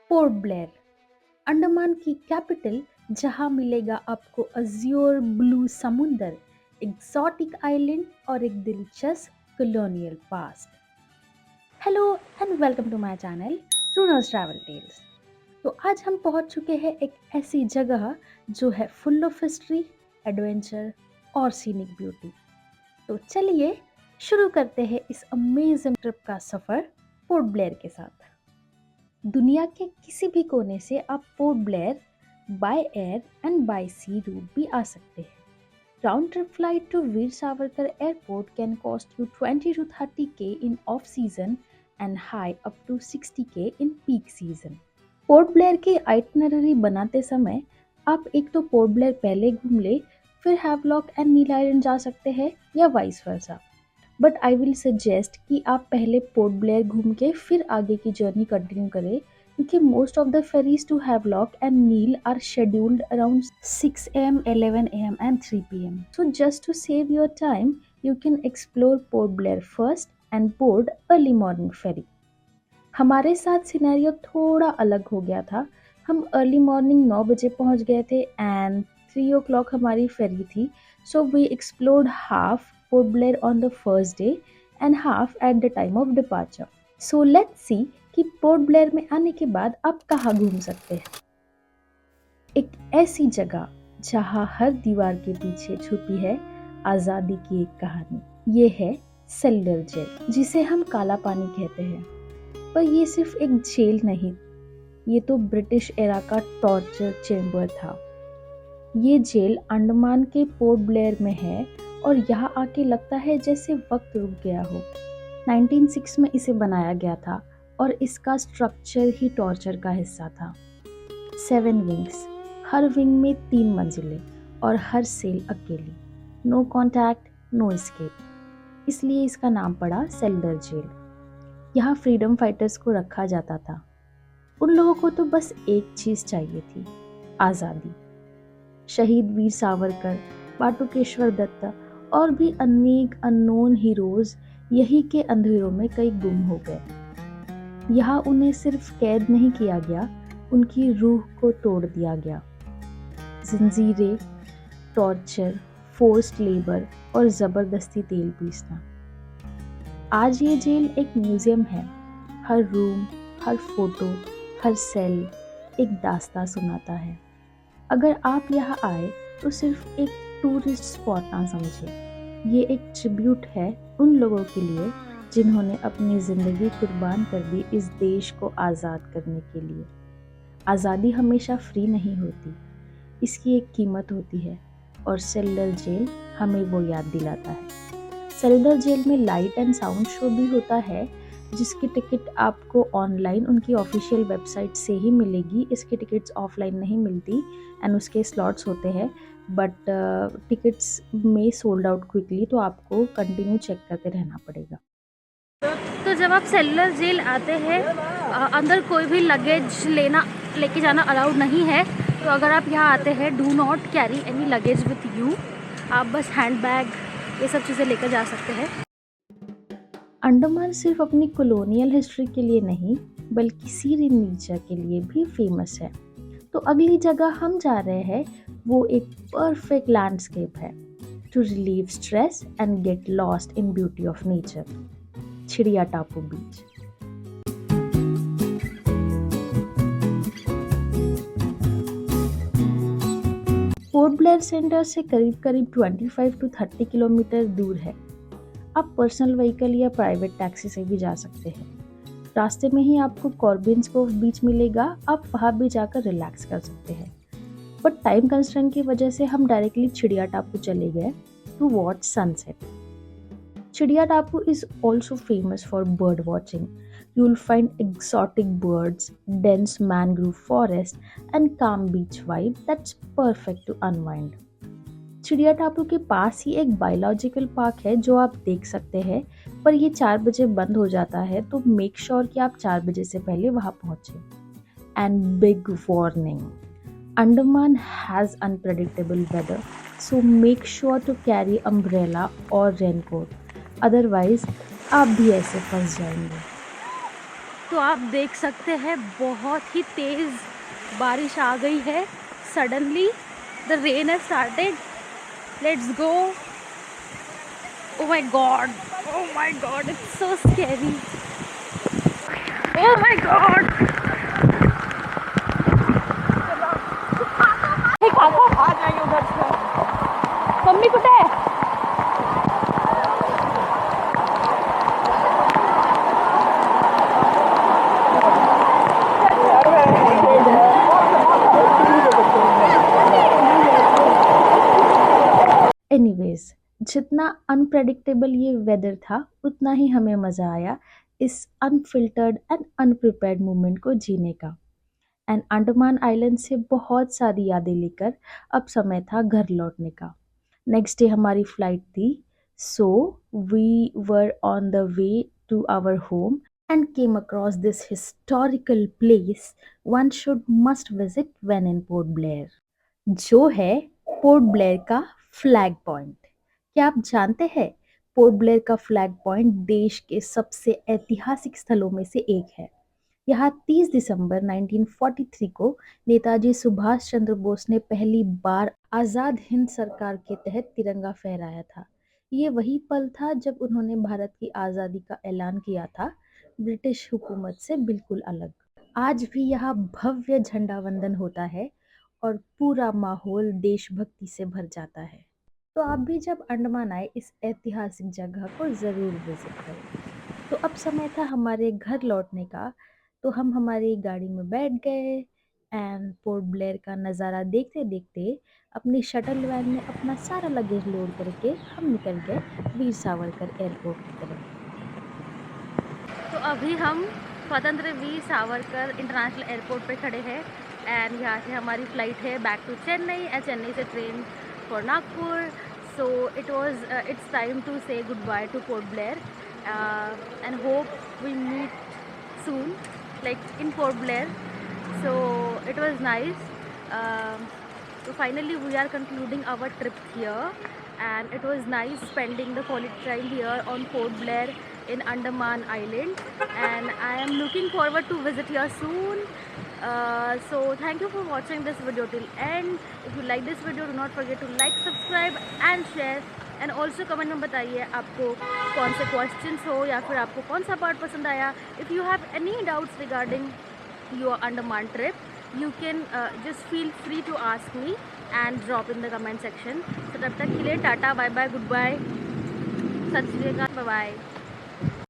Port Blair, Andaman की capital, जहां मिलेगा आपको अज्योर ब्लू समुंदर, एग्जॉटिक आइलैंड और एक दिलचस्प colonial past. Hello and welcome to my channel Truners travel tales. तो आज हम पहुंच चुके हैं एक ऐसी जगह जो है फुल ऑफ हिस्ट्री, एडवेंचर और सीनिक ब्यूटी। तो चलिए शुरू करते हैं इस अमेजिंग ट्रिप का सफर पोर्ट ब्लेयर के साथ। दुनिया के किसी भी कोने से आप Port Blair by air and by sea route भी आ सकते हैं। Round trip flight to Veer Savarkar airport can cost you 20 to 30K in off season and high up to 60K in peak season। Port Blair की itinerary बनाते समय आप एक तो पोर्ट ब्लेयर पहले घूम ले, फिर हैवलॉक एंड नील आइलैंड जा सकते हैं या vice versa. But I will suggest कि आप पहले पोर्ट ब्लेयर घूम के फिर आगे की जर्नी कंटिन्यू करें, क्योंकि most of the ferries to Havelock and Neil are scheduled around 6 am, 11 am and 3 pm। So just to save your time, you can explore Port Blair first and board early morning ferry। हमारे साथ scenario थोड़ा अलग हो गया था। हम early morning 9 बजे पहुंच गए थे एंड 3 o'clock हमारी फेरी थी। So we explored half Port Blair on the first day and half at the time of departure. So let's see कि पोर्ट ब्लेयर में आने के बाद आप कहाँ घूम सकते हैं। एक ऐसी जगह जहाँ हर दीवार के पीछे छुपी है आज़ादी की एक कहानी। ये है सेल्डर जेल, जिसे हम काला पानी कहते हैं। पर ये सिर्फ एक जेल नहीं, ये तो ब्रिटिश एरा का टॉर्चर चेंबर था। ये जेल अंडमान के पोर्ट ब्लेयर में है और यहाँ आके लगता है जैसे वक्त रुक गया हो। 1906 में इसे बनाया गया था और इसका स्ट्रक्चर ही टॉर्चर का हिस्सा था। 7 विंग्स, हर विंग में 3 मंजिलें और हर सेल अकेली। No contact, no escape. इसलिए इसका नाम पड़ा सेल्डर जेल। यहाँ फ्रीडम फाइटर्स को रखा जाता था। उन लोगों को तो बस एक चीज चाहिए थी, आज़ादी। शहीद वीर सावरकर, बाटुकेश्वर दत्ता और भी अनेक अननोन हीरोज यही के अंधेरों में कई गुम हो गए। यहाँ उन्हें सिर्फ कैद नहीं किया गया, उनकी रूह को तोड़ दिया गया। जंजीरें, टॉर्चर, फोर्स्ड लेबर और जबरदस्ती तेल पीसना। आज ये जेल एक म्यूजियम है। हर रूम, हर फोटो, हर सेल एक दास्तां सुनाता है। अगर आप यहाँ आए तो सिर्फ एक टूरिस्ट स्पॉट ना समझे, ये एक ट्रिब्यूट है उन लोगों के लिए जिन्होंने अपनी ज़िंदगी कुर्बान कर दी इस देश को आज़ाद करने के लिए। आज़ादी हमेशा फ्री नहीं होती, इसकी एक कीमत होती है और सेल्डर जेल हमें वो याद दिलाता है। सेल्डर जेल में लाइट एंड साउंड शो भी होता है, जिसकी टिकट आपको ऑनलाइन उनकी ऑफिशियल वेबसाइट से ही मिलेगी। इसकी टिकट्स ऑफलाइन नहीं मिलती एंड उसके स्लॉट्स होते हैं, बट टिकट्स में सोल्ड आउट क्विकली, तो आपको कंटिन्यू चेक करते रहना पड़ेगा। तो जब आप सेल्युलर जेल आते हैं, अंदर कोई भी लगेज लेके जाना अलाउड नहीं है। तो अगर आप यहाँ आते हैं, do not carry any luggage with you. आप बस हैंड बैग, ये सब चीज़ें लेकर जा सकते हैं। अंडमान सिर्फ अपनी कॉलोनियल हिस्ट्री के लिए नहीं, बल्कि सीरीन नेचर के लिए भी फेमस है। तो अगली जगह हम जा रहे हैं, वो एक परफेक्ट लैंडस्केप है to relieve stress and get lost in beauty of nature. Chidiya Tapu beach. Port Blair centre से करीब 25 to 30 किलोमीटर दूर है। आप पर्सनल व्हीकल या प्राइवेट टैक्सी से भी जा सकते हैं। रास्ते में ही आपको कॉर्बिन्स कोव बीच मिलेगा, आप वहाँ भी जाकर रिलैक्स कर सकते हैं। बट टाइम कंस्ट्रेंट की वजह से हम डायरेक्टली चिड़िया टापू चले गए टू वॉच सनसेट। चिड़िया टापू is also famous for bird watching. You'll find exotic birds, dense mangrove forest and calm beach vibe that's perfect to unwind. चिड़िया टापू के पास ही एक बायोलॉजिकल पार्क है जो आप देख सकते हैं, पर ये 4 बजे बंद हो जाता है, तो मेक श्योर कि आप 4 बजे से पहले वहाँ पहुँचे। And big warning, Andaman has unpredictable weather, so make sure to carry umbrella और रेनकोट, अदरवाइज आप भी ऐसे फंस जाएंगे। तो आप देख सकते हैं बहुत ही तेज़ बारिश आ गई है। Suddenly the rain has started. Let's go. Oh my God, oh my God, it's so scary. Oh my God. आ जाएंगे उधर से। मम्मी कुठे आहे? एनीवेज, जितना अनप्रेडिक्टेबल ये वेदर था उतना ही हमें मज़ा आया इस अनफिल्टर्ड एंड अनप्रिपेयर्ड मोमेंट को जीने का। एंड अंडमान आइलैंड से बहुत सारी यादें लेकर अब समय था घर लौटने का। नेक्स्ट डे हमारी फ्लाइट थी, so we were on the way to our home and came across this historical place one should must visit when in Port Blair, जो है पोर्ट ब्लेयर का फ्लैग पॉइंट। क्या आप जानते हैं, पोर्ट ब्लेयर का फ्लैग पॉइंट देश के सबसे ऐतिहासिक स्थलों में से एक है। यहाँ 30 दिसंबर 1943 को नेताजी सुभाष चंद्र बोस ने पहली बार आज़ाद हिंद सरकार के तहत तिरंगा फहराया था। ये वही पल था जब उन्होंने भारत की आज़ादी का ऐलान किया था, ब्रिटिश हुकूमत से बिल्कुल अलग। आज भी यहाँ भव्य झंडा वंदन होता है और पूरा माहौल देशभक्ति से भर जाता है। तो आप भी जब अंडमान आए इस ऐतिहासिक जगह को ज़रूर विजिट करें। तो अब समय था हमारे घर लौटने का, तो हम हमारी गाड़ी में बैठ गए एंड पोर्ट ब्लेयर का नज़ारा देखते देखते अपनी शटल वैन में अपना सारा लगेज लोड करके हम निकल गए वीर सावरकर एयरपोर्ट की तरफ। तो अभी हम स्वतंत्र वीर सावरकर इंटरनेशनल एयरपोर्ट पे खड़े हैं एंड यहाँ से हमारी फ़्लाइट है back to Chennai and Chennai से train for Nagpur. So it's time to say good bye to Port Blair and hope we meet soon, like in Port Blair. So it was nice. So finally we are concluding our trip here, and it was nice spending the quality time here on Port Blair in Andaman Island, and I am looking forward to visit here soon. So thank you for watching this video till end. If you like this video, do not forget to like, subscribe and share. And also comment में बताइए आपको कौन से questions हो या फिर आपको कौन सा पार्ट पसंद आया। If you have any doubts regarding your Andaman trip, you can just feel free to ask me and drop in the comment section. तो तब तक के लिए tata, bye bye, goodbye, सत श्री अकाल, बाय बाय।